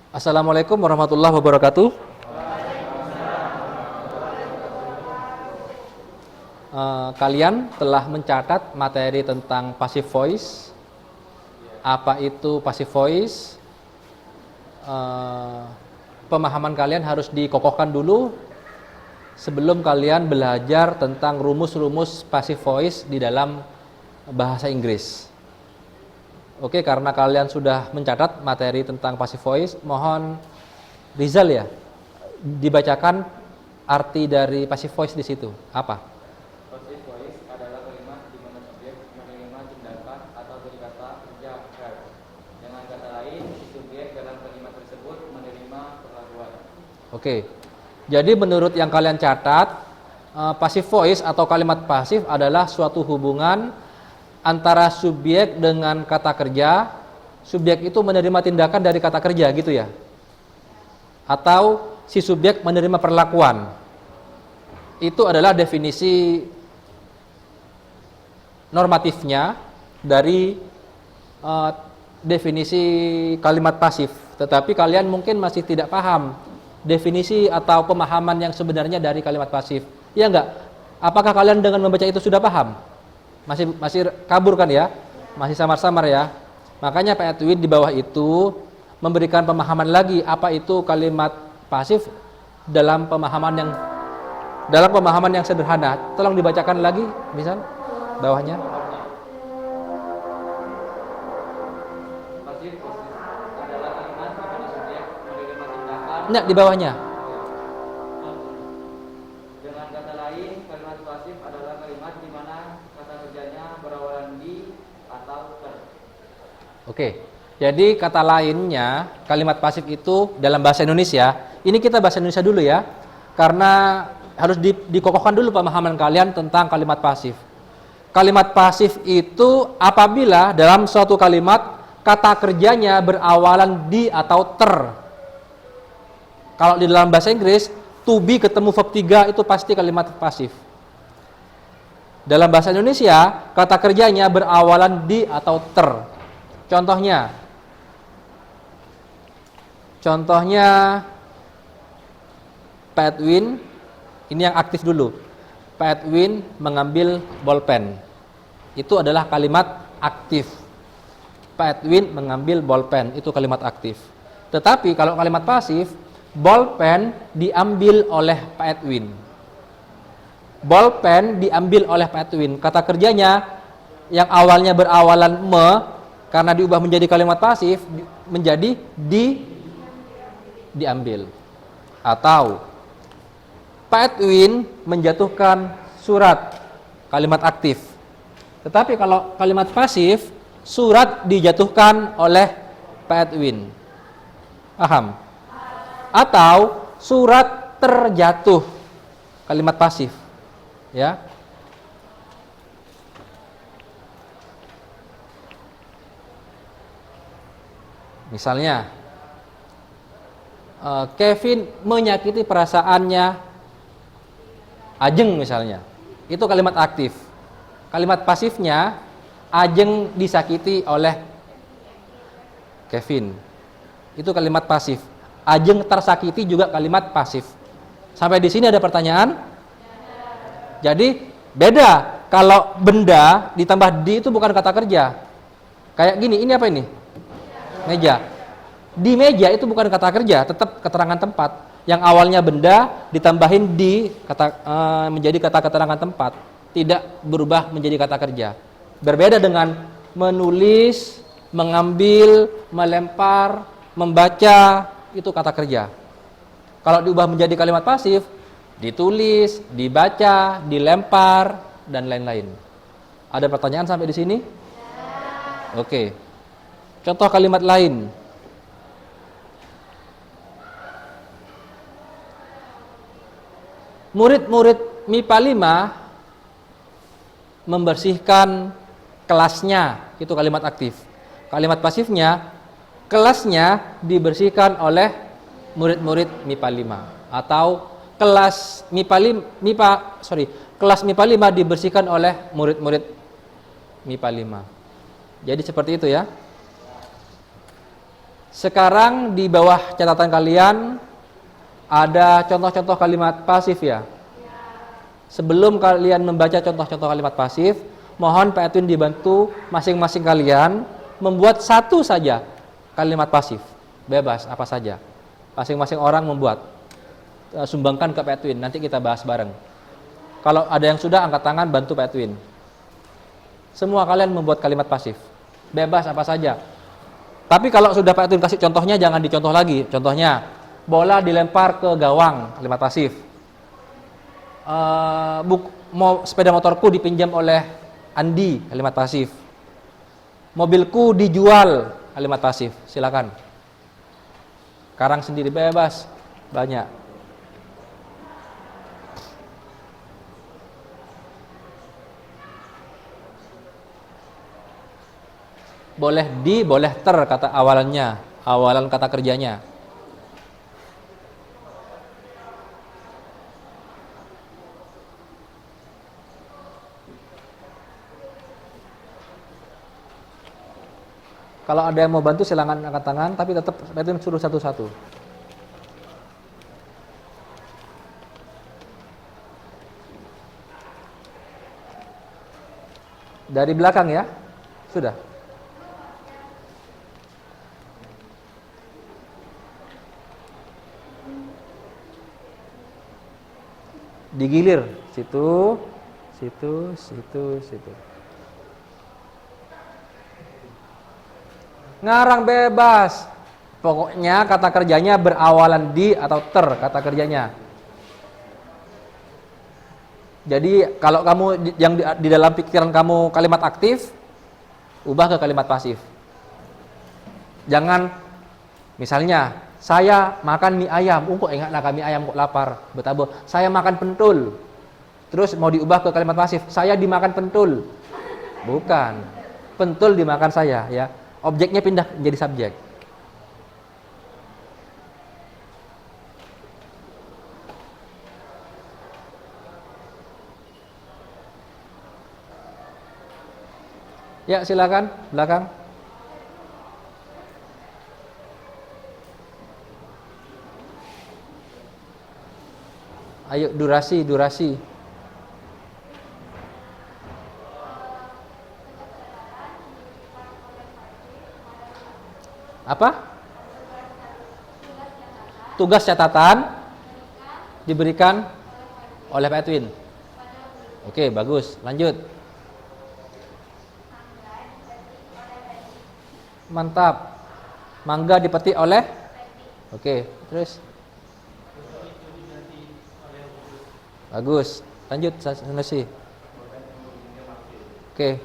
Assalamualaikum warahmatullahi wabarakatuh. Kalian telah mencatat materi tentang passive voice. Apa itu passive voice? Pemahaman kalian harus dikokohkan dulu sebelum kalian belajar tentang rumus-rumus passive voice di dalam bahasa Inggris. Oke, karena kalian sudah mencatat materi tentang passive voice, mohon Rizal ya, dibacakan arti dari passive voice di situ. Apa? Passive voice adalah kalimat di mana subjek menerima tindakan atau berkata kerja verb. Dengan kata lain, si subjek dalam kalimat tersebut menerima perlakuan. Oke. Jadi menurut yang kalian catat, passive voice atau kalimat pasif adalah suatu hubungan antara subjek dengan kata kerja. Subjek itu menerima tindakan dari kata kerja gitu ya. Atau si subjek menerima perlakuan. Itu adalah definisi normatifnya dari definisi kalimat pasif. Tetapi kalian mungkin masih tidak paham definisi atau pemahaman yang sebenarnya dari kalimat pasif. Iya enggak? Apakah kalian dengan membaca itu sudah paham? Masih kabur kan ya? Masih samar-samar ya? Makanya Pak Edwin di bawah itu memberikan pemahaman lagi apa itu kalimat pasif dalam pemahaman yang sederhana. Tolong dibacakan lagi, misal bawahnya. Passive voice adalah kalimat di mana subjek menerima tindakan. Enggak, di bawahnya. Dengan kata lain, kalimat pasif adalah kalimat di mana kata kerjanya berawalan di atau ter. Oke. Jadi kata lainnya kalimat pasif itu dalam bahasa Indonesia. Ini kita bahasa Indonesia dulu ya. Karena harus dikokohkan dulu pemahaman kalian tentang kalimat pasif. Kalimat pasif itu apabila dalam suatu kalimat kata kerjanya berawalan di atau ter. Kalau di dalam bahasa Inggris, to be ketemu verb 3 itu pasti kalimat pasif. Dalam bahasa Indonesia, kata kerjanya berawalan di atau ter. Contohnya Pak Edwin, ini yang aktif dulu. Pak Edwin mengambil bolpen. Itu adalah kalimat aktif. Pak Edwin mengambil bolpen, itu kalimat aktif. Tetapi kalau kalimat pasif, bolpen diambil oleh Pak Edwin. Bolpen diambil oleh Pak Edwin. Kata kerjanya yang awalnya berawalan me, karena diubah menjadi kalimat pasif, menjadi diambil. Atau Pak Edwin menjatuhkan surat, kalimat aktif. Tetapi kalau kalimat pasif, surat dijatuhkan oleh Pak Edwin. Paham? Atau surat terjatuh, kalimat pasif. Ya. Misalnya Kevin menyakiti perasaannya Ajeng misalnya. Itu kalimat aktif. Kalimat pasifnya Ajeng disakiti oleh Kevin. Itu kalimat pasif. Ajeng tersakiti juga kalimat pasif. Sampai di sini ada pertanyaan? Jadi beda. Kalau benda ditambah di itu bukan kata kerja. Kayak gini, ini apa ini? Meja. Di meja itu bukan kata kerja, tetap keterangan tempat. Yang awalnya benda ditambahin di menjadi kata keterangan tempat, tidak berubah menjadi kata kerja. Berbeda dengan menulis, mengambil, melempar, membaca, itu kata kerja. Kalau diubah menjadi kalimat pasif, ditulis, dibaca, dilempar, dan lain-lain. Ada pertanyaan sampai di sini? Oke. Contoh kalimat lain. Murid-murid MIPA 5 membersihkan kelasnya, itu kalimat aktif. Kalimat pasifnya, kelasnya dibersihkan oleh murid-murid MIPA 5 atau kelas kelas MIPA 5 dibersihkan oleh murid-murid MIPA 5. Jadi seperti itu ya. Sekarang di bawah catatan kalian ada contoh-contoh kalimat pasif ya. Sebelum kalian membaca contoh-contoh kalimat pasif, mohon Pak Edwin dibantu masing-masing kalian membuat satu saja kalimat pasif. Bebas apa saja. Masing-masing orang membuat. Sumbangkan ke Pak Edwin, nanti kita bahas bareng. Kalau ada yang sudah, angkat tangan, bantu Pak Edwin. Semua kalian membuat kalimat pasif. Bebas apa saja. Tapi kalau sudah Pak Edwin kasih contohnya, jangan dicontoh lagi. Contohnya, bola dilempar ke gawang, kalimat pasif. Sepeda motorku dipinjam oleh Andi, kalimat pasif. Mobilku dijual, kalimat pasif. Silakan. Karang sendiri bebas, banyak. Boleh di, boleh ter kata awalannya, awalan kata kerjanya. Kalau ada yang mau bantu silakan angkat tangan, tapi tetap itu suruh satu-satu. Dari belakang ya, sudah. Digilir, situ, situ, situ, situ. Ngarang bebas. Pokoknya kata kerjanya berawalan di atau ter kata kerjanya. Jadi kalau kamu yang di dalam pikiran kamu kalimat aktif, ubah ke kalimat pasif. Jangan misalnya saya makan mie ayam, kok ingat nak mie ayam kok lapar, betabo. Saya makan pentul. Terus mau diubah ke kalimat pasif, saya dimakan pentul. Bukan. Pentul dimakan saya ya. Objeknya pindah menjadi subjek. Ya, silakan belakang. Ayo durasi. Apa? Tugas catatan diberikan oleh Pak Edwin. Oke, bagus. Lanjut. Mantap. Mangga dipetik oleh? Oke, terus. Bagus. Lanjut, Sanusi. Oke.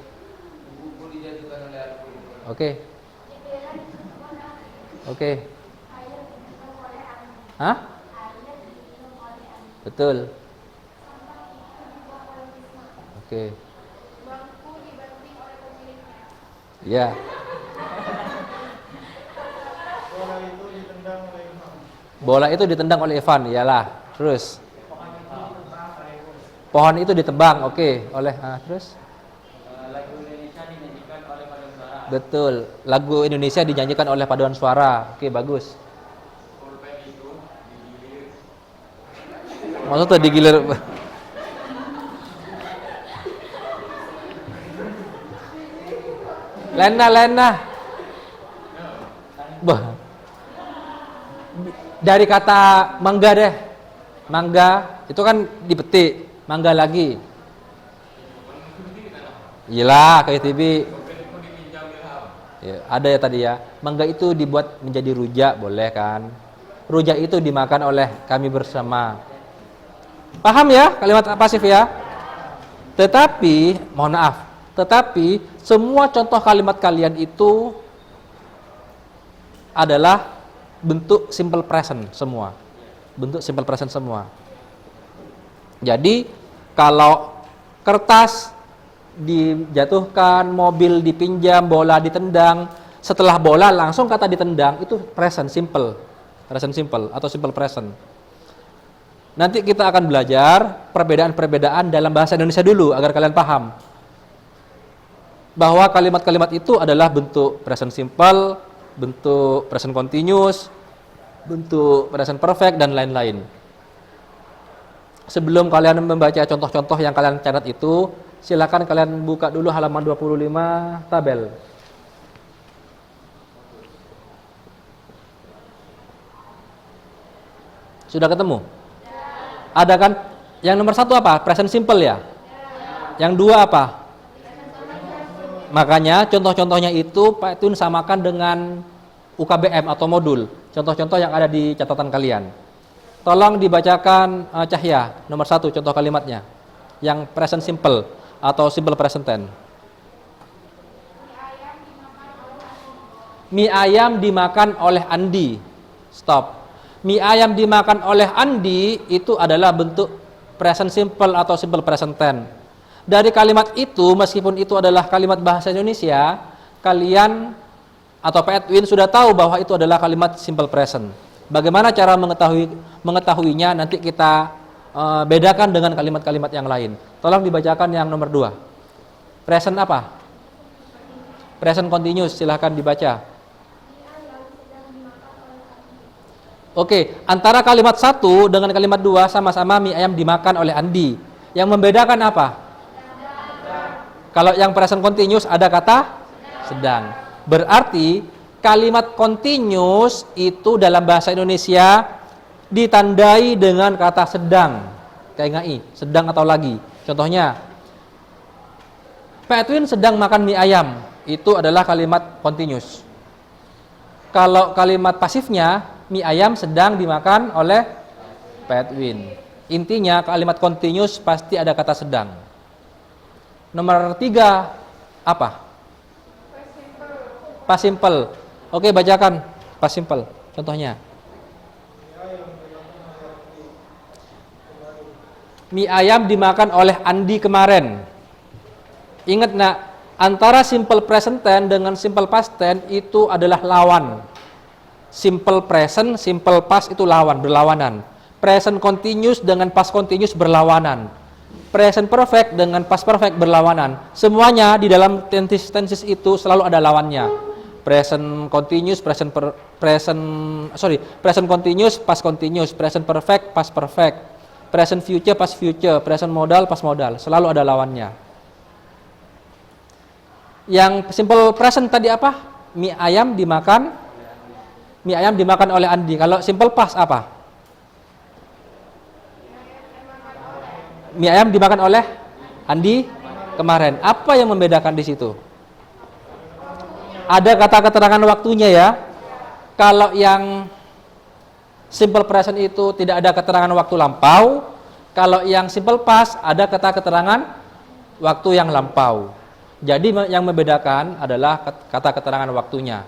Oke. Oke. Hah? Betul. Oke. Ya. Bola itu ditendang oleh Ivan, iyalah. Terus. Pohon itu ditebang, oke. Oleh, terus. Lagu Indonesia dinyanyikan oleh paduan suara. Betul. Lagu Indonesia dinyanyikan oleh paduan suara. Oke, bagus. Pulpen itu digilir. Maksudnya digilir. Lena. Bah. Dari kata mangga deh. Mangga itu kan dipetik. Mangga lagi. Iyalah kayak TV. Ya, ada ya tadi ya. Mangga itu dibuat menjadi rujak, boleh kan? Rujak itu dimakan oleh kami bersama. Paham ya kalimat pasif ya? Tetapi, mohon maaf. Tetapi semua contoh kalimat kalian itu adalah bentuk simple present semua. Bentuk simple present semua. Jadi kalau kertas dijatuhkan, mobil dipinjam, bola ditendang, setelah bola langsung kata ditendang, itu present simple. Present simple atau simple present. Nanti kita akan belajar perbedaan-perbedaan dalam bahasa Indonesia dulu agar kalian paham bahwa kalimat-kalimat itu adalah bentuk present simple, bentuk present continuous, bentuk present perfect, dan lain-lain. Sebelum kalian membaca contoh-contoh yang kalian catat itu, silakan kalian buka dulu halaman 25 tabel. Sudah ketemu? Ada kan? Yang nomor 1 apa? Present simple ya? Yang 2 apa? Makanya contoh-contohnya itu Pak Tun samakan dengan UKBM atau modul. Contoh-contoh yang ada di catatan kalian. Tolong dibacakan Cahya, nomor 1 contoh kalimatnya. Yang present simple atau simple present tense. Mie ayam dimakan oleh Andi. Stop. Mie ayam dimakan oleh Andi itu adalah bentuk present simple atau simple present tense. Dari kalimat itu, meskipun itu adalah kalimat bahasa Indonesia, kalian atau Pak Edwin sudah tahu bahwa itu adalah kalimat simple present. Bagaimana cara mengetahuinya, nanti kita bedakan dengan kalimat-kalimat yang lain. Tolong dibacakan yang nomor 2. Present apa? Present continuous, silahkan dibaca. Oke, antara kalimat 1 dengan kalimat 2 sama-sama mie ayam dimakan oleh Andi. Yang membedakan apa? Kalau yang present continuous ada kata sedang. Berarti kalimat continuous itu dalam bahasa Indonesia ditandai dengan kata sedang. Kayak ngai, sedang atau lagi. Contohnya, Pak Edwin sedang makan mie ayam. Itu adalah kalimat continuous. Kalau kalimat pasifnya, mie ayam sedang dimakan oleh Pak Edwin. Intinya kalimat continuous pasti ada kata sedang. Nomor 3 apa? Past simple. Oke, bacakan past simple. Contohnya. Mie ayam dimakan oleh Andi kemarin. Ingat nak, antara simple present tense dengan simple past tense itu adalah lawan. Simple present, simple past itu lawan, berlawanan. Present continuous dengan past continuous berlawanan. Present perfect dengan past perfect berlawanan. Semuanya di dalam tenses itu selalu ada lawannya. Present continuous, present continuous, past continuous, present perfect, past perfect, present future, past future, present modal, past modal. Selalu ada lawannya. Yang simple present tadi apa? Mie ayam dimakan oleh Andi. Kalau simple past apa? Mie ayam dimakan oleh Andi kemarin. Apa yang membedakan di situ? Ada kata keterangan waktunya ya. Kalau yang simple present itu tidak ada keterangan waktu lampau. Kalau yang simple past ada kata keterangan waktu yang lampau. Jadi yang membedakan adalah kata keterangan waktunya.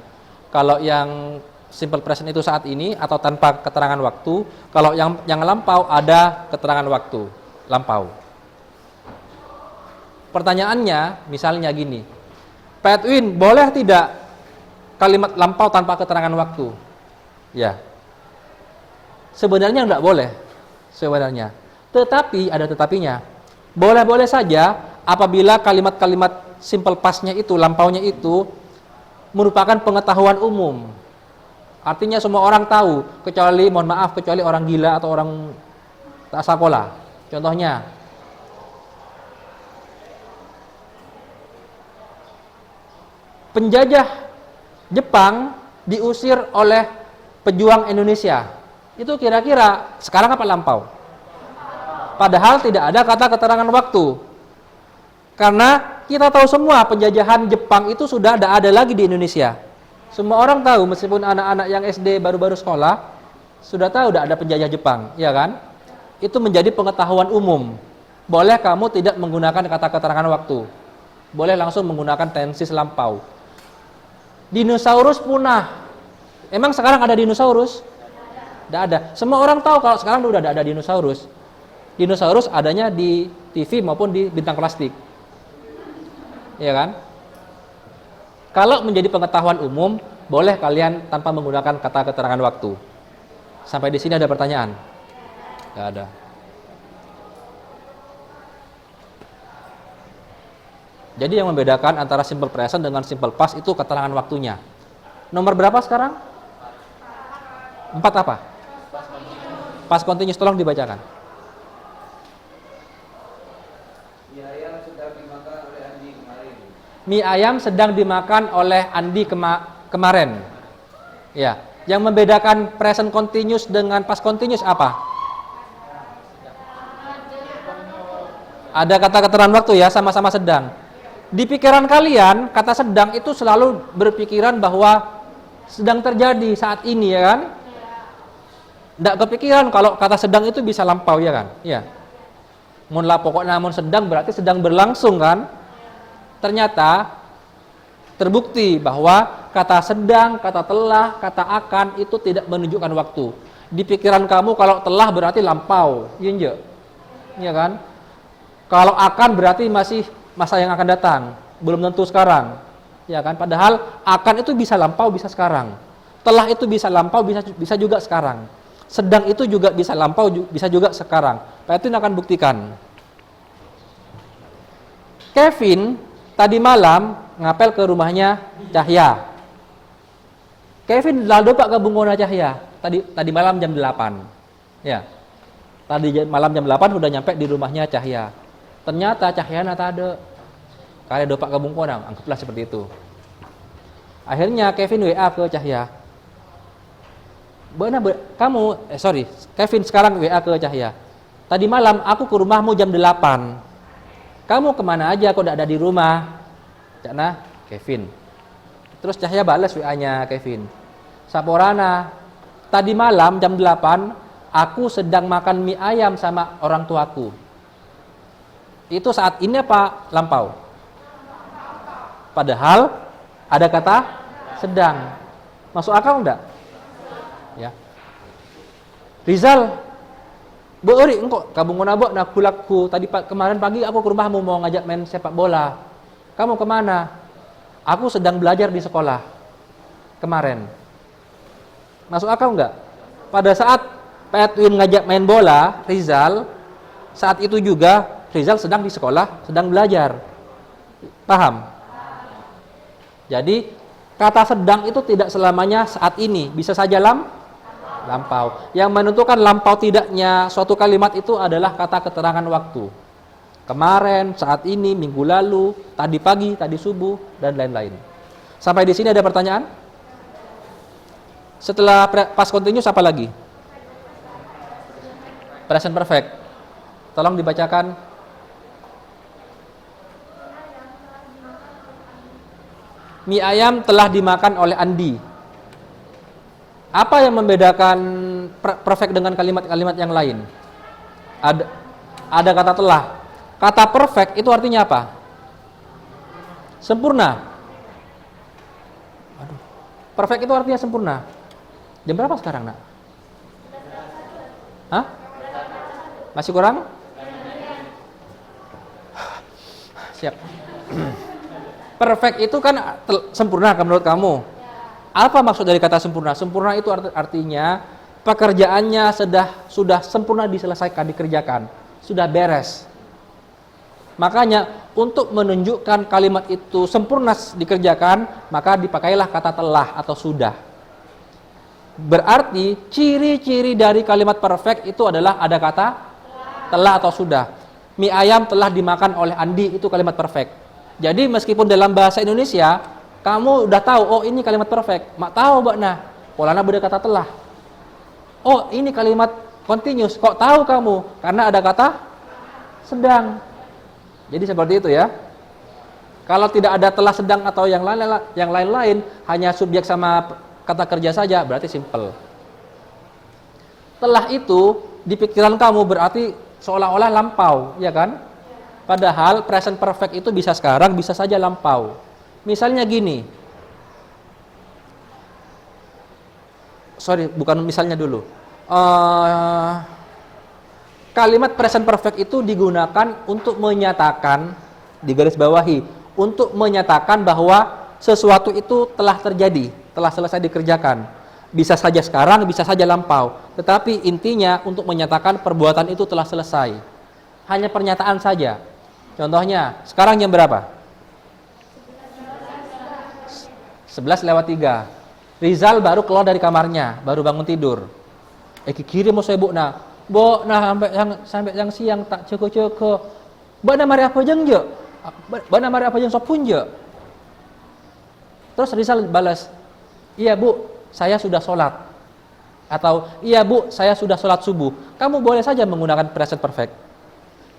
Kalau yang simple present itu saat ini atau tanpa keterangan waktu. Kalau yang lampau ada keterangan waktu lampau. Pertanyaannya misalnya gini, Pak Edwin, boleh tidak kalimat lampau tanpa keterangan waktu? Ya, sebenarnya enggak boleh sebenarnya, tetapi ada tetapinya. Boleh-boleh saja apabila kalimat-kalimat simple past-nya itu, lampaunya itu merupakan pengetahuan umum. Artinya semua orang tahu, kecuali mohon maaf, kecuali orang gila atau orang tak sekolah. Contohnya, penjajah Jepang diusir oleh pejuang Indonesia. Itu kira-kira sekarang apa lampau? Padahal tidak ada kata keterangan waktu. Karena kita tahu semua penjajahan Jepang itu sudah tidak ada lagi di Indonesia. Semua orang tahu, meskipun anak-anak yang SD baru-baru sekolah sudah tahu tidak ada penjajah Jepang, ya kan? Itu menjadi pengetahuan umum. Boleh kamu tidak menggunakan kata keterangan waktu. Boleh langsung menggunakan tenses lampau. Dinosaurus punah. Emang sekarang ada dinosaurus? Tidak ada. Semua orang tahu kalau sekarang sudah tidak ada dinosaurus. Dinosaurus adanya di TV maupun di bintang plastik. Ya kan? Kalau menjadi pengetahuan umum, boleh kalian tanpa menggunakan kata keterangan waktu. Sampai di sini ada pertanyaan? Tidak ada. Jadi yang membedakan antara simple present dengan simple past itu keterangan waktunya. Nomor berapa sekarang? 4 apa? Past continuous, tolong dibacakan. Mie ayam sedang dimakan oleh Andi kemarin. Mie ayam sedang dimakan oleh Andi kemarin. Ya, yang membedakan present continuous dengan past continuous apa? Ada kata keterangan waktu ya, sama-sama sedang. Di pikiran kalian, kata sedang itu selalu berpikiran bahwa sedang terjadi saat ini, ya kan? Tidak kepikiran kalau kata sedang itu bisa lampau, ya kan? Ya. Mun lah pokoknya namun sedang berarti sedang berlangsung, kan? Ternyata terbukti bahwa kata sedang, kata telah, kata akan itu tidak menunjukkan waktu. Di pikiran kamu kalau telah berarti lampau, iya kan? Kalau akan berarti masih masa yang akan datang, belum tentu sekarang, ya kan? Padahal akan itu bisa lampau, bisa sekarang. Telah itu bisa lampau, bisa juga sekarang. Sedang itu juga bisa lampau, bisa juga sekarang. Pak Edwin akan buktikan. Kevin tadi malam ngapel ke rumahnya Cahya. Kevin lalu pak ke Bungona Cahya. Tadi malam jam 8. Ya. Tadi malam jam 8 sudah nyampe di rumahnya Cahya. Ternyata Cahya nata ada. Kali dopak ke Bungona, anggaplah seperti itu. Akhirnya Kevin WA ke Cahya. Kevin sekarang WA ke Cahya. Tadi malam aku ke rumahmu jam 8. Kamu kemana aja kok tidak ada di rumah? Cakna Kevin. Terus Cahya balas WA-nya Kevin. Saporana, tadi malam jam 8 aku sedang makan mie ayam sama orang tuaku. Itu saat ini apa lampau? Padahal ada kata sedang. Masuk akal enggak? Ya. Rizal, Ori, engkau kabung nabok nak kulakku. Kemarin pagi aku ke rumahmu mau ngajak main sepak bola. Kamu kemana? Aku sedang belajar di sekolah kemarin. Masuk akal enggak? Pada saat Pak Edwin ngajak main bola, Rizal, saat itu juga Rizal sedang di sekolah, sedang belajar. Paham? Jadi kata sedang itu tidak selamanya saat ini, bisa saja lampau. Yang menentukan lampau tidaknya suatu kalimat itu adalah kata keterangan waktu. Kemarin, saat ini, minggu lalu, tadi pagi, tadi subuh, dan lain-lain. Sampai di sini ada pertanyaan? Setelah past continuous apa lagi? Present perfect. Tolong dibacakan. Mie ayam telah dimakan oleh Andi. Apa yang membedakan perfect dengan kalimat-kalimat yang lain? Ada kata telah. Kata perfect itu artinya apa? Sempurna. Perfect itu artinya sempurna. Jam berapa sekarang, Nak? Hah? Masih kurang? Siap. Perfect itu kan sempurna kan menurut kamu? Apa maksud dari kata sempurna? Sempurna itu artinya pekerjaannya sudah sempurna diselesaikan, dikerjakan, sudah beres. Makanya untuk menunjukkan kalimat itu sempurna dikerjakan, maka dipakailah kata telah atau sudah. Berarti ciri-ciri dari kalimat perfect itu adalah ada kata telah atau sudah. Mie ayam telah dimakan oleh Andi, itu kalimat perfect. Jadi meskipun dalam bahasa Indonesia kamu udah tahu, oh ini kalimat perfect, mak tahu bakna, polana beda kata telah. Oh ini kalimat continuous, kok tahu kamu? Karena ada kata sedang. Jadi seperti itu ya. Kalau tidak ada telah, sedang atau yang lain-lain, hanya subjek sama kata kerja saja, berarti simple. Telah itu di pikiran kamu berarti seolah-olah lampau, ya kan? Padahal present perfect itu bisa sekarang, bisa saja lampau. Misalnya gini. Bukan misalnya dulu. Kalimat present perfect itu digunakan untuk menyatakan, di garis bawahi, untuk menyatakan bahwa sesuatu itu telah terjadi, telah selesai dikerjakan. Bisa saja sekarang, bisa saja lampau. Tetapi intinya untuk menyatakan perbuatan itu telah selesai. Hanya pernyataan saja. Contohnya, sekarang jam berapa? 11:03. Rizal baru keluar dari kamarnya, baru bangun tidur. Kirim saya bu nah sampai yang siang tak cukup. Bana mari apa jeng je? Bana mari apa jeng sopun je? Terus Rizal balas, iya bu, saya sudah sholat. Atau, iya bu, saya sudah sholat subuh. Kamu boleh saja menggunakan present perfect.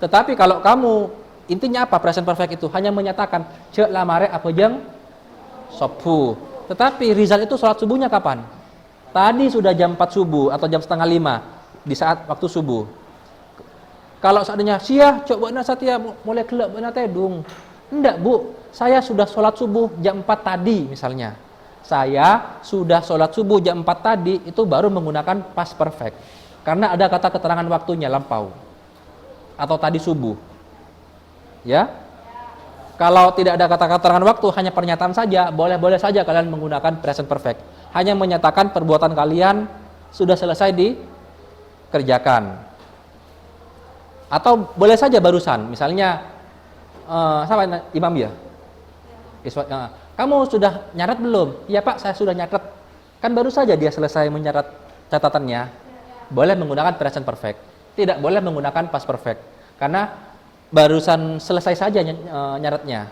Tetapi kalau kamu, intinya apa present perfect itu? Hanya menyatakan, cek lamare apa jeng sopu. Tetapi Rizal itu sholat subuhnya kapan? Tadi sudah jam 4 subuh atau jam setengah 5 di saat waktu subuh. Kalau seandainya siah, coba satia mulai kelak benar tedung. Enggak bu, saya sudah sholat subuh jam 4 tadi misalnya. Saya sudah sholat subuh jam 4 tadi, itu baru menggunakan past perfect. Karena ada kata keterangan waktunya lampau. Atau tadi subuh. Ya? Kalau tidak ada kata keterangan waktu, hanya pernyataan saja, boleh-boleh saja kalian menggunakan present perfect. Hanya menyatakan perbuatan kalian sudah selesai dikerjakan. Atau boleh saja barusan, misalnya sama Imam ya? Kamu sudah nyatet belum? Iya Pak, saya sudah nyatet. Kan baru saja dia selesai menyatet catatannya. Boleh menggunakan present perfect. Tidak boleh menggunakan past perfect. Karena barusan selesai saja nyatetnya.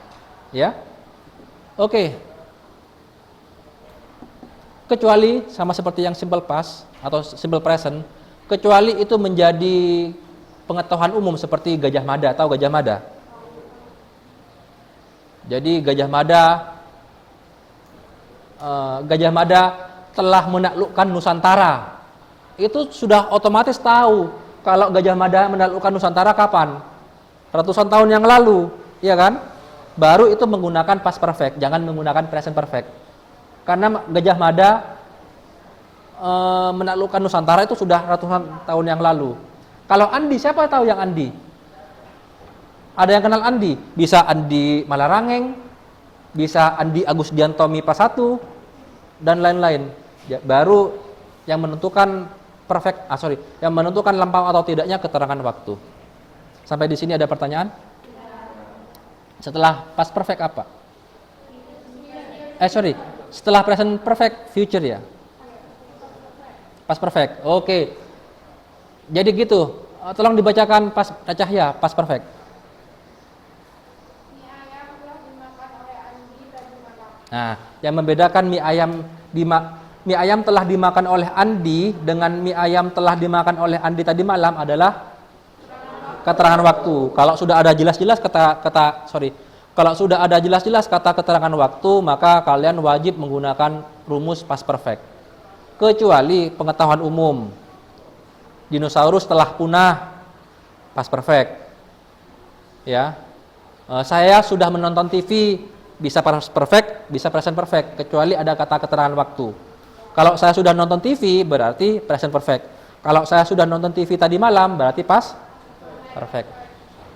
Ya. Oke. Kecuali sama seperti yang simple past atau simple present, kecuali itu menjadi pengetahuan umum seperti Gajah Mada. Tahu Gajah Mada? Jadi Gajah Mada telah menaklukkan Nusantara. Itu sudah otomatis tahu kalau Gajah Mada menaklukkan Nusantara kapan? Ratusan tahun yang lalu, iya kan? Baru itu menggunakan past perfect, jangan menggunakan present perfect. Karena Gajah Mada menaklukkan Nusantara itu sudah ratusan tahun yang lalu. Kalau Andi, siapa tahu yang Andi? Ada yang kenal Andi? Bisa Andi Malarangeng, bisa Andi Agusdianto MIPA 1, dan lain-lain. Ya, baru yang menentukan yang menentukan lampau atau tidaknya keterangan waktu. Sampai di sini ada pertanyaan? Setelah past perfect apa? Setelah present perfect, future ya? Past perfect, oke. Jadi gitu, tolong dibacakan Cahya, past perfect. Nah, yang membedakan mie ayam telah dimakan oleh Andi dengan mie ayam telah dimakan oleh Andi tadi malam adalah keterangan waktu. Kalau sudah ada jelas-jelas kalau sudah ada jelas-jelas kata keterangan waktu, maka kalian wajib menggunakan rumus past perfect. Kecuali pengetahuan umum. Dinosaurus telah punah, past perfect. Ya. Saya sudah menonton TV, bisa past perfect, bisa present perfect, kecuali ada kata keterangan waktu. Kalau saya sudah nonton TV berarti present perfect. Kalau saya sudah nonton TV tadi malam berarti past perfect.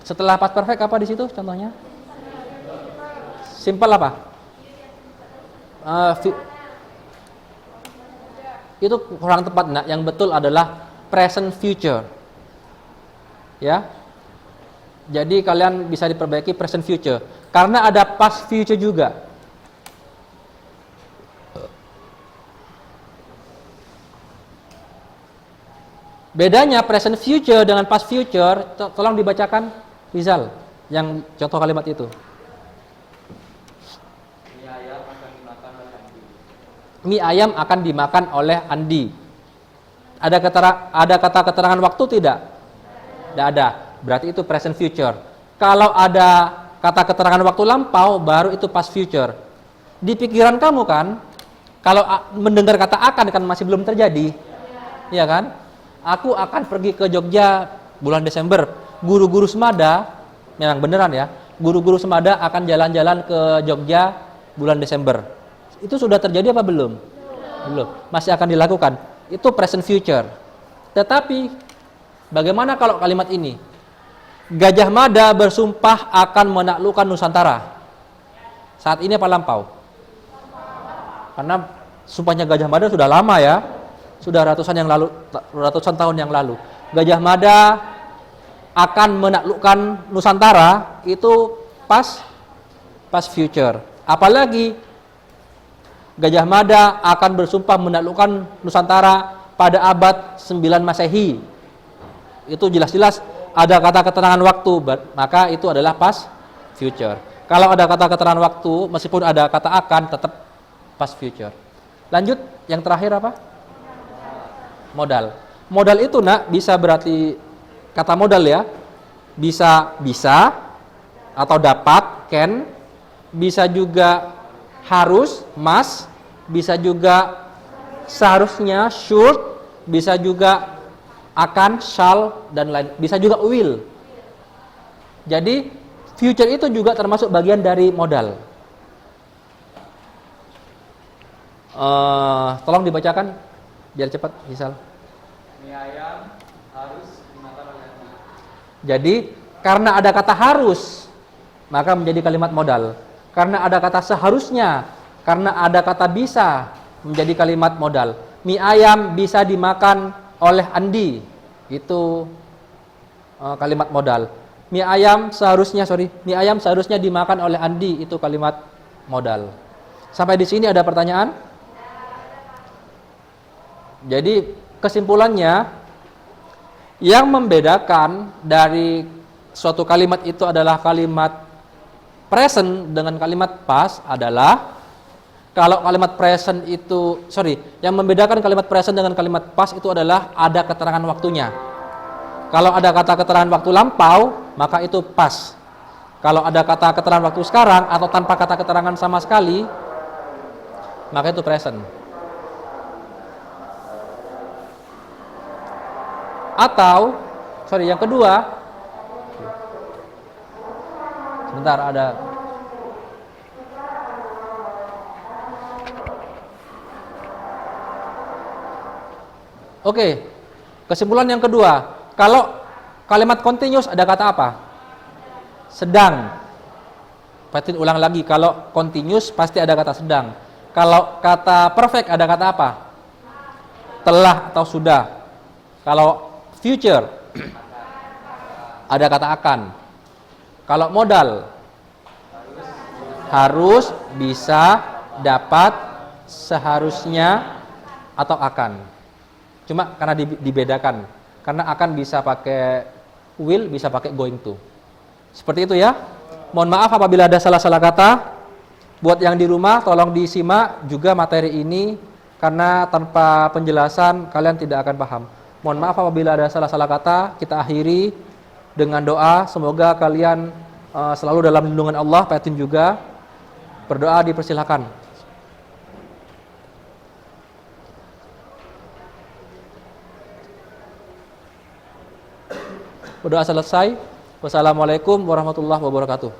Setelah past perfect apa di situ contohnya? Simple apa? Itu kurang tepat. Nah, yang betul adalah present future. Ya. Jadi kalian bisa diperbaiki present future. Karena ada past future juga. Bedanya present future dengan past future, tolong dibacakan Rizal yang contoh kalimat itu. Mie ayam akan dimakan oleh Andi. Ada kata keterangan waktu tidak? Tidak ada. Berarti itu present future. Kalau ada kata keterangan waktu lampau, baru itu past future. Di pikiran kamu kan, kalau mendengar kata akan kan masih belum terjadi, ya kan? Aku akan pergi ke Jogja bulan Desember. Guru-guru Semada, memang beneran ya, guru-guru Semada akan jalan-jalan ke Jogja bulan Desember. Itu sudah terjadi apa belum? Belum. Masih akan dilakukan. Itu present future. Tetapi bagaimana kalau kalimat ini? Gajah Mada bersumpah akan menaklukkan Nusantara. Saat ini apa lampau? Karena sumpahnya Gajah Mada sudah lama ya. Sudah ratusan tahun yang lalu. Gajah Mada akan menaklukkan Nusantara itu past future. Apalagi Gajah Mada akan bersumpah menaklukkan Nusantara pada abad 9 Masehi. Itu jelas-jelas ada kata keterangan waktu, maka itu adalah past future. Kalau ada kata keterangan waktu, meskipun ada kata akan, tetap past future. Lanjut, yang terakhir apa? Modal. Modal itu nak bisa berarti kata modal ya, bisa atau dapat, can, bisa juga harus, must, bisa juga seharusnya, should, bisa juga akan, shall, dan lain, bisa juga will. Jadi future itu juga termasuk bagian dari modal. Tolong dibacakan biar cepat, misal. Mie ayam harus dimakan oleh Andi. Jadi karena ada kata harus, maka menjadi kalimat modal. Karena ada kata seharusnya, karena ada kata bisa, menjadi kalimat modal. Mie ayam bisa dimakan oleh Andi, itu kalimat modal. Mie ayam seharusnya dimakan oleh Andi, itu kalimat modal. Sampai di sini ada pertanyaan? Jadi kesimpulannya, yang membedakan dari suatu kalimat itu adalah kalimat present dengan kalimat past adalah kalau kalimat present itu, yang membedakan kalimat present dengan kalimat past itu adalah ada keterangan waktunya. Kalau ada kata keterangan waktu lampau, maka itu past. Kalau ada kata keterangan waktu sekarang atau tanpa kata keterangan sama sekali, maka itu present. Atau, yang kedua, sebentar ada. Oke, kesimpulan yang kedua, kalau kalimat continuous ada kata apa? Sedang. Patin ulang lagi, kalau continuous pasti ada kata sedang. Kalau kata perfect ada kata apa? Telah atau sudah. Kalau future ada kata akan. Kalau modal harus, bisa, dapat, seharusnya, atau akan. Cuma karena dibedakan. Karena akan bisa pakai will, bisa pakai going to. Seperti itu ya. Mohon maaf apabila ada salah-salah kata. Buat yang di rumah tolong disimak juga materi ini, karena tanpa penjelasan kalian tidak akan paham. Mohon maaf apabila ada salah-salah kata. Kita akhiri dengan doa, semoga kalian selalu dalam lindungan Allah. Patin juga berdoa, dipersilakan. Berdoa selesai. Wassalamualaikum warahmatullahi wabarakatuh.